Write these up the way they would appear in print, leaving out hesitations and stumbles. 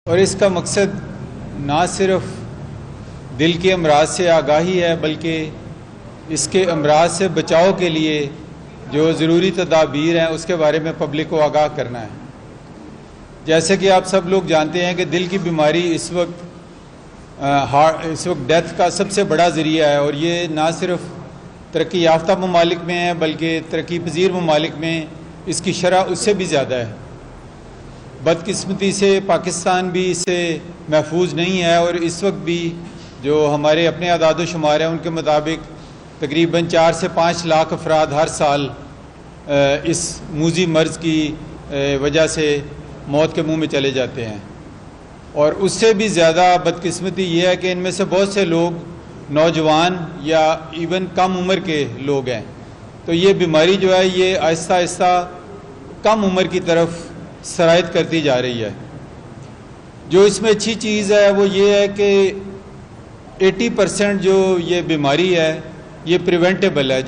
اور اس کا مقصد نہ صرف دل کے امراض سے آگاہی ہے بلکہ اس کے امراض سے بچاؤ کے لیے جو ضروری تدابیر ہیں اس کے بارے میں پبلک کو آگاہ کرنا ہے۔ جیسے کہ آپ سب لوگ جانتے ہیں کہ دل کی بیماری اس وقت ڈیتھ کا سب سے بڑا ذریعہ ہے، اور یہ نہ صرف ترقی یافتہ ممالک میں ہے بلکہ ترقی پذیر ممالک میں اس کی شرح اس سے بھی زیادہ ہے۔ بدقسمتی سے پاکستان بھی اس سے محفوظ نہیں ہے، اور اس وقت بھی جو ہمارے اپنے اعداد و شمار ہیں ان کے مطابق تقریباً 4 سے 5 لاکھ افراد ہر سال اس موذی مرض کی وجہ سے موت کے منہ میں چلے جاتے ہیں، اور اس سے بھی زیادہ بدقسمتی یہ ہے کہ ان میں سے بہت سے لوگ نوجوان یا ایون کم عمر کے لوگ ہیں۔ تو یہ بیماری جو ہے یہ آہستہ آہستہ کم عمر کی طرف سرایت کرتی جا رہی ہے۔ جو اس میں اچھی چیز ہے وہ یہ ہے کہ 80% جو یہ بیماری ہے یہ پریونٹیبل ہے۔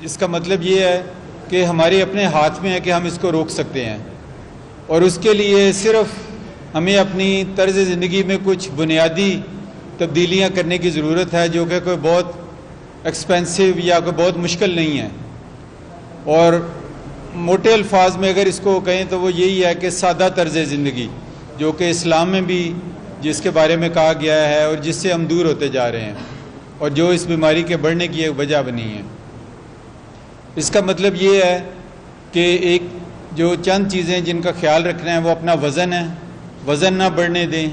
اس کا مطلب یہ ہے کہ ہمارے اپنے ہاتھ میں ہے کہ ہم اس کو روک سکتے ہیں، اور اس کے لیے صرف ہمیں اپنی طرز زندگی میں کچھ بنیادی تبدیلیاں کرنے کی ضرورت ہے، جو کہ کوئی بہت ایکسپینسو یا کوئی بہت مشکل نہیں ہے۔ اور موٹے الفاظ میں اگر اس کو کہیں تو وہ یہی ہے کہ سادہ طرز زندگی، جو کہ اسلام میں بھی جس کے بارے میں کہا گیا ہے اور جس سے ہم دور ہوتے جا رہے ہیں، اور جو اس بیماری کے بڑھنے کی ایک وجہ بنی ہے۔ اس کا مطلب یہ ہے کہ ایک جو چند چیزیں جن کا خیال رکھنا ہے وہ اپنا وزن ہے، وزن نہ بڑھنے دیں۔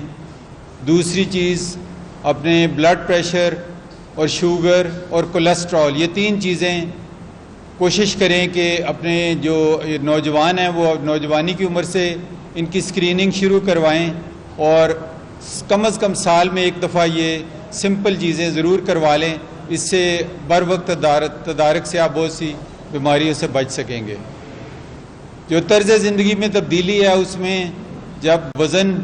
دوسری چیز اپنے بلڈ پریشر اور شوگر اور کولیسٹرول، یہ 3 چیزیں کوشش کریں کہ اپنے جو نوجوان ہیں وہ نوجوانی کی عمر سے ان کی اسکریننگ شروع کروائیں، اور کم از کم سال میں ایک دفعہ یہ سمپل چیزیں ضرور کروا لیں۔ اس سے بر وقت تدارک سے آپ بہت سی بیماریوں سے بچ سکیں گے۔ جو طرز زندگی میں تبدیلی ہے اس میں جب وزن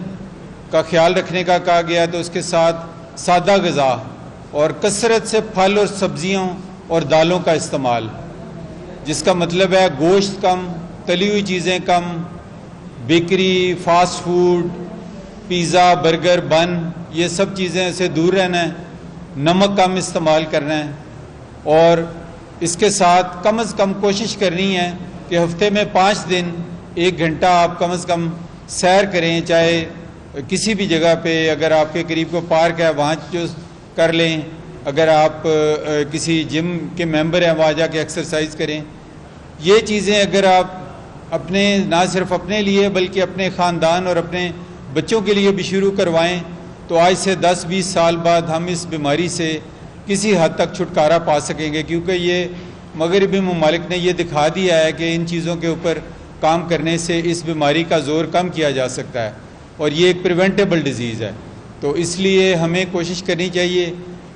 کا خیال رکھنے کا کہا گیا تو اس کے ساتھ سادہ غذا اور کثرت سے پھل اور سبزیوں اور دالوں کا استعمال، جس کا مطلب ہے گوشت کم، تلی ہوئی چیزیں کم، bakery, fast food, pizza, burger, bun, یہ سب چیزیں سے دور رہنا ہے، نمک کم استعمال کرنا ہے، اور اس کے ساتھ کم از کم کوشش کرنی ہے کہ ہفتے میں 5 دن 1 گھنٹہ آپ کم از کم سیر کریں، چاہے کسی بھی جگہ پہ، اگر آپ کے قریب کو پارک ہے وہاں جو کر لیں، اگر آپ کسی جم کے ممبر ہیں وہاں جا کے ایکسرسائز کریں۔ یہ چیزیں اگر آپ اپنے نہ صرف اپنے لیے بلکہ اپنے خاندان اور اپنے بچوں کے لیے بھی شروع کروائیں تو آج سے 10-20 سال بعد ہم اس بیماری سے کسی حد تک چھٹکارا پا سکیں گے، کیونکہ یہ مغربی ممالک نے یہ دکھا دیا ہے کہ ان چیزوں کے اوپر کام کرنے سے اس بیماری کا زور کم کیا جا سکتا ہے، اور یہ ایک پریونٹیبل ڈیزیز ہے۔ تو اس لیے ہمیں کوشش کرنی چاہیے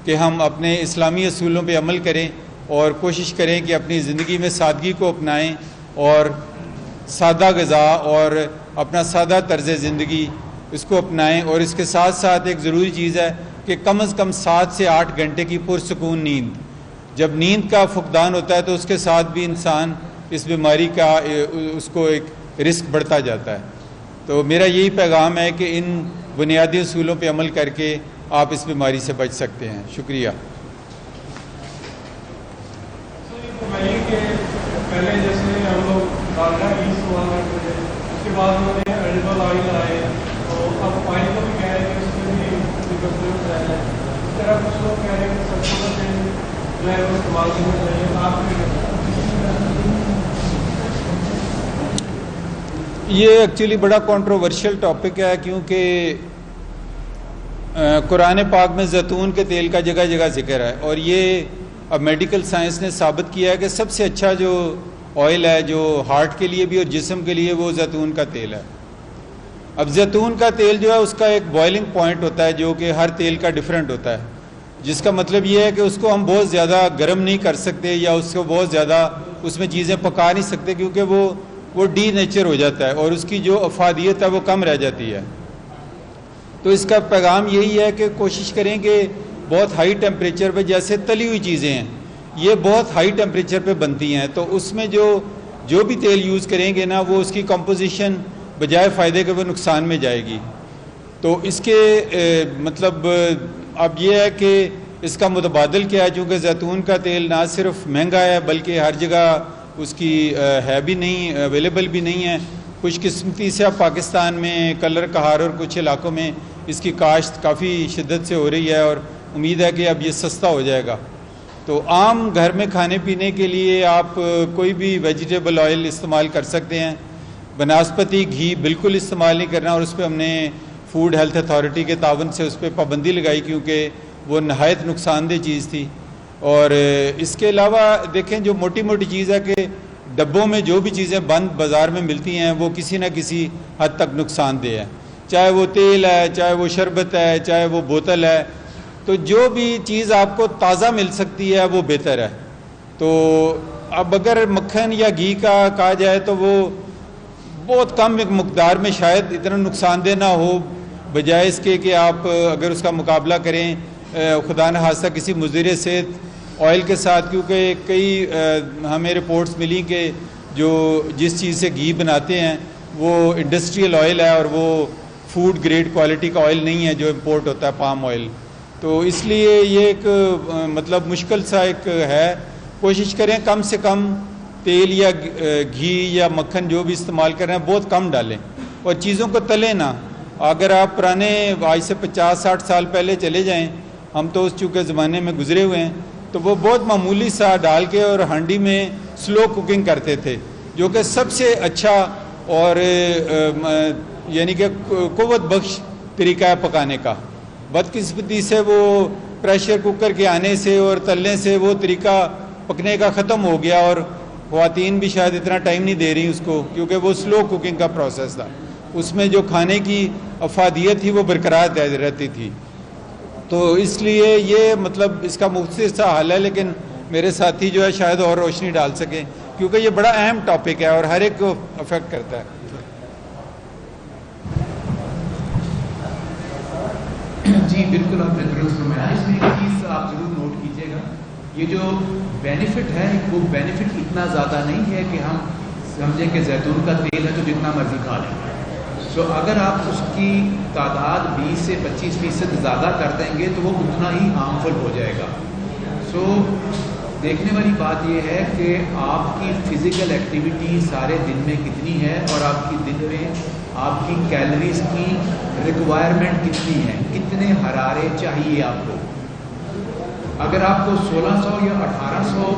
کہ ہم اپنے اسلامی اصولوں پہ عمل کریں اور کوشش کریں کہ اپنی زندگی میں سادگی کو اپنائیں اور سادہ غذا اور اپنا سادہ طرز زندگی اس کو اپنائیں، اور اس کے ساتھ ساتھ ایک ضروری چیز ہے کہ کم از کم 7 سے 8 گھنٹے کی پرسکون نیند۔ جب نیند کا فقدان ہوتا ہے تو اس کے ساتھ بھی انسان اس بیماری کا اس کو ایک رسک بڑھتا جاتا ہے۔ تو میرا یہی پیغام ہے کہ ان بنیادی اصولوں پہ عمل کر کے آپ اس بیماری سے بچ سکتے ہیں۔ شکریہ۔ پہلے جیسے ہم لوگ ڈالڈا گھی استعمال کرتے تھے، اس کے بعد انہوں نے ایڈیبل آئل آئے، تو اب آئل کو بھی کہہ رہے ہیں کہ اس میں بھی ڈفرینس آیا ہے۔ اس طرح کچھ لوگ کہہ رہے ہیں کہ سب کو جو ہے وہ استعمال کرنا چاہیے۔ آپ یہ ایکچولی بڑا کنٹروورشل ٹاپک ہے، کیونکہ قرآن پاک میں زیتون کے تیل کا جگہ جگہ ذکر ہے، اور یہ اب میڈیکل سائنس نے ثابت کیا ہے کہ سب سے اچھا جو آئل ہے جو ہارٹ کے لیے بھی اور جسم کے لیے وہ زیتون کا تیل ہے۔ اب زیتون کا تیل جو ہے اس کا ایک بوائلنگ پوائنٹ ہوتا ہے جو کہ ہر تیل کا ڈیفرنٹ ہوتا ہے، جس کا مطلب یہ ہے کہ اس کو ہم بہت زیادہ گرم نہیں کر سکتے یا اس کو بہت زیادہ اس میں چیزیں پکا نہیں سکتے، کیونکہ وہ ڈی نیچر ہو جاتا ہے اور اس کی جو افادیت ہے وہ کم رہ جاتی ہے۔ تو اس کا پیغام یہی ہے کہ کوشش کریں کہ بہت ہائی ٹیمپریچر پہ، جیسے تلی ہوئی چیزیں ہیں یہ بہت ہائی ٹیمپریچر پہ بنتی ہیں، تو اس میں جو بھی تیل یوز کریں گے نا وہ اس کی کمپوزیشن بجائے فائدے کے وہ نقصان میں جائے گی۔ تو اس کے مطلب اب یہ ہے کہ اس کا متبادل کیا ہے، چونکہ زیتون کا تیل نہ صرف مہنگا ہے بلکہ ہر جگہ اس کی ہے بھی نہیں، اویلیبل بھی نہیں ہے۔ خوش قسمتی سے اب پاکستان میں کلر کہار اور کچھ علاقوں میں اس کی کاشت کافی شدت سے ہو رہی ہے، اور امید ہے کہ اب یہ سستا ہو جائے گا۔ تو عام گھر میں کھانے پینے کے لیے آپ کوئی بھی ویجیٹیبل آئل استعمال کر سکتے ہیں، بناسپتی گھی بالکل استعمال نہیں کرنا، اور اس پہ ہم نے فوڈ ہیلتھ اتھارٹی کے تعاون سے اس پہ پابندی لگائی، کیونکہ وہ نہایت نقصان دہ چیز تھی۔ اور اس کے علاوہ دیکھیں جو موٹی موٹی چیز ہے کہ ڈبوں میں جو بھی چیزیں بند بازار میں ملتی ہیں وہ کسی نہ کسی حد تک نقصان دہ ہے، چاہے وہ تیل ہے، چاہے وہ شربت ہے، چاہے وہ بوتل ہے۔ تو جو بھی چیز آپ کو تازہ مل سکتی ہے وہ بہتر ہے۔ تو اب اگر مکھن یا گھی کا کہا جائے تو وہ بہت کم مقدار میں شاید اتنا نقصان دہ نہ ہو، بجائے اس کے کہ آپ اگر اس کا مقابلہ کریں خدا نہ خواستہ کسی مضر صحت آئل کے ساتھ، کیونکہ کئی ہمیں رپورٹس ملی کہ جس چیز سے گھی بناتے ہیں وہ انڈسٹریل آئل ہے، اور وہ فوڈ گریڈ کوالٹی کا آئل نہیں ہے جو امپورٹ ہوتا ہے، پام آئل۔ تو اس لیے یہ ایک مطلب مشکل سا ایک ہے۔ کوشش کریں کم سے کم تیل یا گھی یا مکھن جو بھی استعمال کر رہے ہیں بہت کم ڈالیں، اور چیزوں کو تلیں نہ۔ اگر آپ پرانے آج سے 50-60 سال پہلے چلے جائیں، ہم تو اس چونکہ زمانے میں گزرے ہوئے ہیں، تو وہ بہت معمولی سا ڈال کے اور ہانڈی میں سلو کوکنگ کرتے تھے، جو کہ سب سے اچھا اور یعنی کہ قوت بخش طریقہ ہے پکانے کا۔ بدقسمتی سے وہ پریشر کوکر کے آنے سے اور تلنے سے وہ طریقہ پکنے کا ختم ہو گیا، اور خواتین بھی شاید اتنا ٹائم نہیں دے رہی اس کو، کیونکہ وہ سلو کوکنگ کا پروسیس تھا، اس میں جو کھانے کی افادیت تھی وہ برقرار رہتی تھی۔ تو اس لیے یہ مطلب اس کا مختصر سا حل ہے، لیکن میرے ساتھی جو ہے شاید اور روشنی ڈال سکیں، کیونکہ یہ بڑا اہم ٹاپک ہے اور ہر ایک کو افیکٹ کرتا ہے۔ جی بالکل، آپ نے درست فرمایا۔ اس میں ایک چیز آپ ضرور نوٹ کیجیے گا، یہ جو بینیفٹ ہے وہ بینیفٹ اتنا زیادہ نہیں ہے کہ ہم سمجھیں کہ زیتون کا تیل ہے تو جتنا مرضی کھا لیں۔ سو اگر آپ اس کی تعداد 20 سے 25% زیادہ کر دیں گے تو وہ اتنا ہی ہارمفل ہو جائے گا۔ سو دیکھنے والی بات یہ ہے کہ آپ کی فزیکل ایکٹیویٹی سارے دن میں کتنی ہے، اور آپ کی دن میں آپ کی کیلریز کی ریکوائرمنٹ کتنی ہے، کتنے حرارے چاہیے آپ کو۔ اگر آپ کو 1600 یا 1800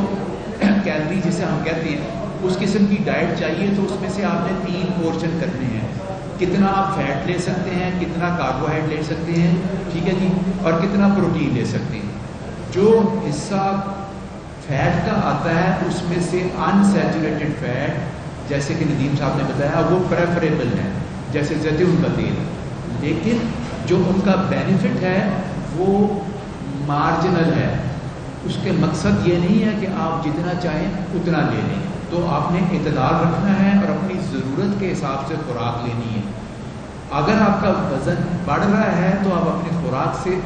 کیلری جسے ہم کہتے ہیں اس قسم کی ڈائٹ چاہیے، تو اس میں سے آپ نے 3 پورشن کرنے ہیں۔ کتنا آپ فیٹ لے سکتے ہیں، کتنا کاربوہائیڈریٹ لے سکتے ہیں، ٹھیک ہے جی، اور کتنا پروٹین لے سکتے ہیں۔ جو حصہ فیٹ کا آتا ہے اس میں سے انسیچوریٹڈ فیٹ، جیسے کہ ندیم صاحب نے بتایا، وہ پریفریبل ہے، جیسے زیتون کا تیل، لیکن جو ان کا بینیفٹ ہے وہ مارجنل ہے۔ اس کے مقصد یہ نہیں ہے کہ آپ جتنا چاہیں اتنا لے لیں، تو آپ نے اعتدال رکھنا ہے اور اپنی ضرورت کے حساب سے خوراک لینی ہے۔ اگر آپ کا وزن بڑھ رہا ہے تو آپ اپنی خوراک سے